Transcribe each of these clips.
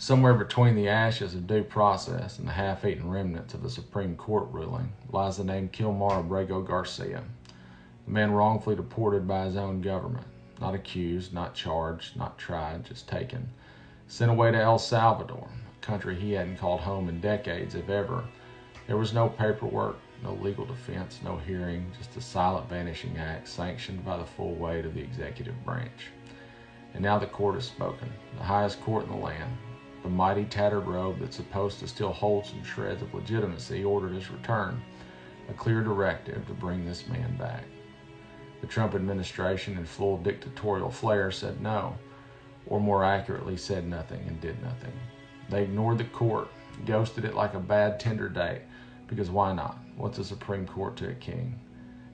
Somewhere between the ashes of due process and the half-eaten remnants of a Supreme Court ruling lies the name Kilmar Abrego Garcia, a man wrongfully deported by his own government, not accused, not charged, not tried, just taken, sent away to El Salvador, a country he hadn't called home in decades, if ever. There was no paperwork, no legal defense, no hearing, just a silent vanishing act sanctioned by the full weight of the executive branch. And now the court has spoken, the highest court in the land. The mighty tattered robe that's supposed to still hold some shreds of legitimacy ordered his return, a clear directive to bring this man back. The Trump administration, in full dictatorial flair, said no, or more accurately, said nothing and did nothing. They ignored the court, ghosted it like a bad Tinder date, because why not? What's a Supreme Court to a king?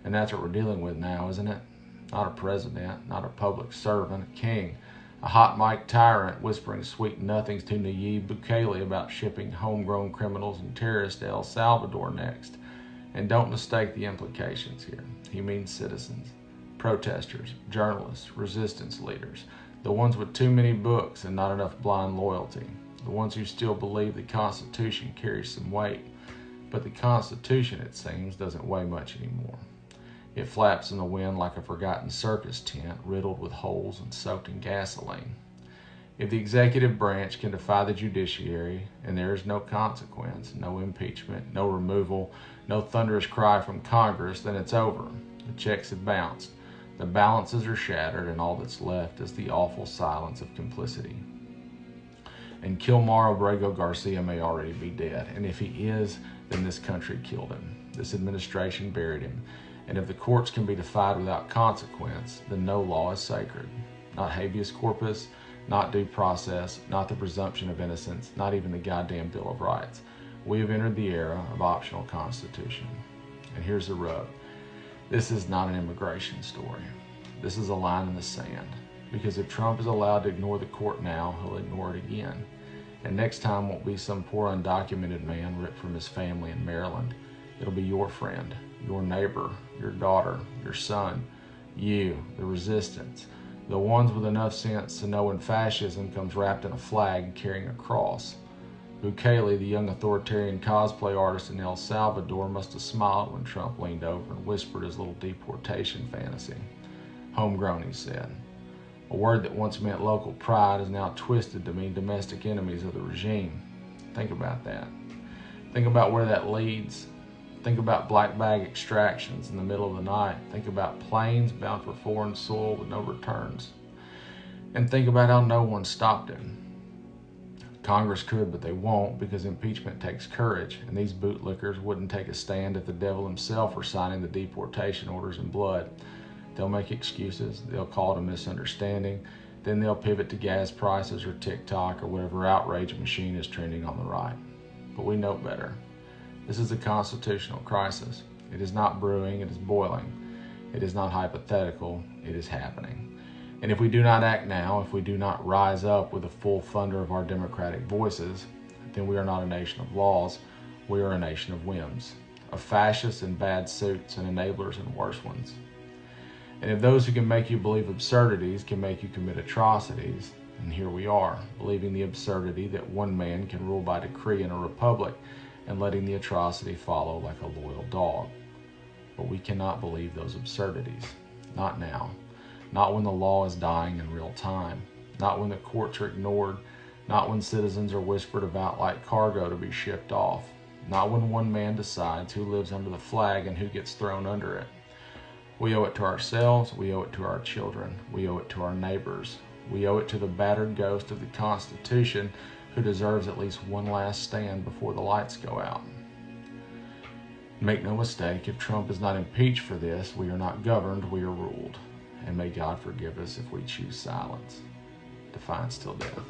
And that's what we're dealing with now, isn't it? Not a president, not a public servant, a king. A hot mic tyrant whispering sweet nothings to Nayib Bukele about shipping homegrown criminals and terrorists to El Salvador next. And don't mistake the implications here. He means citizens, protesters, journalists, resistance leaders, the ones with too many books and not enough blind loyalty, the ones who still believe the Constitution carries some weight. But the Constitution, it seems, doesn't weigh much anymore. It flaps in the wind like a forgotten circus tent riddled with holes and soaked in gasoline. If the executive branch can defy the judiciary and there is no consequence, no impeachment, no removal, no thunderous cry from Congress, then it's over. The checks have bounced. The balances are shattered, and all that's left is the awful silence of complicity. And Kilmar Abrego Garcia may already be dead, and if he is, then this country killed him. This administration buried him. And if the courts can be defied without consequence, then no law is sacred. Not habeas corpus, not due process, not the presumption of innocence, not even the goddamn Bill of Rights. We have entered the era of optional constitution. And here's the rub. This is not an immigration story. This is a line in the sand. Because if Trump is allowed to ignore the court now, he'll ignore it again. And next time won't be some poor undocumented man ripped from his family in Maryland. It'll be your friend, your neighbor, your daughter, your son, you, the resistance, the ones with enough sense to know when fascism comes wrapped in a flag and carrying a cross. Bukele, the young authoritarian cosplay artist in El Salvador, must have smiled when Trump leaned over and whispered his little deportation fantasy. Homegrown, he said. A word that once meant local pride is now twisted to mean domestic enemies of the regime. Think about that. Think about where that leads. Think about black bag extractions in the middle of the night. Think about planes bound for foreign soil with no returns. And think about how no one stopped him. Congress could, but they won't, because impeachment takes courage, and these bootlickers wouldn't take a stand if the devil himself were signing the deportation orders in blood. They'll make excuses, they'll call it a misunderstanding, then they'll pivot to gas prices or TikTok or whatever outrage machine is trending on the right. But we know better. This is a constitutional crisis. It is not brewing, it is boiling. It is not hypothetical, it is happening. And if we do not act now, if we do not rise up with the full thunder of our democratic voices, then we are not a nation of laws, we are a nation of whims, of fascists in bad suits and enablers and worse ones. And if those who can make you believe absurdities can make you commit atrocities, and here we are, believing the absurdity that one man can rule by decree in a republic, and letting the atrocity follow like a loyal dog. But we cannot believe those absurdities. Not now. Not when the law is dying in real time. Not when the courts are ignored. Not when citizens are whispered about like cargo to be shipped off. Not when one man decides who lives under the flag and who gets thrown under it. We owe it to ourselves. We owe it to our children. We owe it to our neighbors. We owe it to the battered ghost of the Constitution who deserves at least one last stand before the lights go out. Make no mistake, if Trump is not impeached for this, we are not governed, we are ruled. And may God forgive us if we choose silence. Defiance till death.